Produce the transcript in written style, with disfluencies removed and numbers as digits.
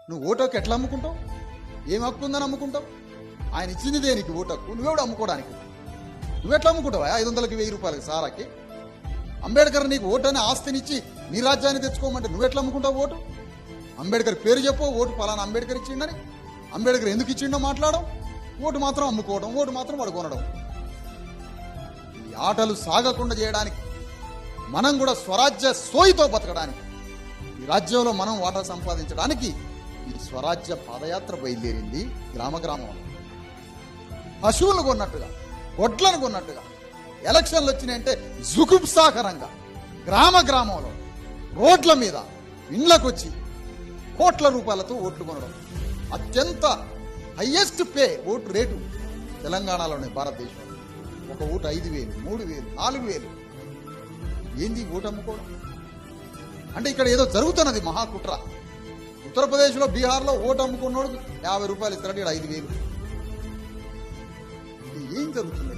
నువ్వు ఓటుకు ఎట్లా అమ్ముకుంటావు? ఏం హక్కు ఉందని అమ్ముకుంటావు? ఆయన ఇచ్చింది దేనికి ఓటు హక్కు? నువ్వెవడు అమ్ముకోవడానికి? నువ్వెట్లా అమ్ముకుంటావా 500కి 1000 రూపాయలకి సారాకి? అంబేద్కర్ నీకు ఓటు అనే ఆస్తినిచ్చి నీ రాజ్యాన్ని తెచ్చుకోమంటే నువ్వెట్లా అమ్ముకుంటావు ఓటు? అంబేద్కర్ పేరు చెప్పు, ఓటు పలానా అంబేద్కర్ ఇచ్చిండని. అంబేద్కర్ ఎందుకు ఇచ్చిండో మాట్లాడడం, ఓటు మాత్రం అమ్ముకోవడం, ఓటు మాత్రం వాడు కొనడం. ఈ ఆటలు సాగకుండా చేయడానికి, మనం కూడా స్వరాజ్య సోయితో బతకడానికి, ఈ రాజ్యంలో మనం వాటా సంపాదించడానికి ఈ స్వరాజ్య పాదయాత్ర బయలుదేరింది. గ్రామ గ్రామంలో పశువులు కొన్నట్టుగా, గొడ్లను కొన్నట్టుగా ఎలక్షన్లు వచ్చినాయంటే జుగుప్సాకరంగా గ్రామ గ్రామంలో రోడ్ల మీద ఇండ్లకొచ్చి కోట్ల రూపాయలతో ఓట్లు కొనడం. అత్యంత హయ్యెస్ట్ పే ఓటు రేటు తెలంగాణలోనే, భారతదేశంలో. ఒక ఓటు 5,000, 3,000, 4,000. ఏంది ఓటు అమ్ముకోవడం అంటే? ఇక్కడ ఏదో జరుగుతున్నది మహాకుట్ర. ఉత్తరప్రదేశ్లో, బీహార్లో ఓటు అమ్ముకున్నోడు 50 రూపాయలు ఇస్తాడు, ఇక్కడ 5,000. ఏం జరుగుతుంది?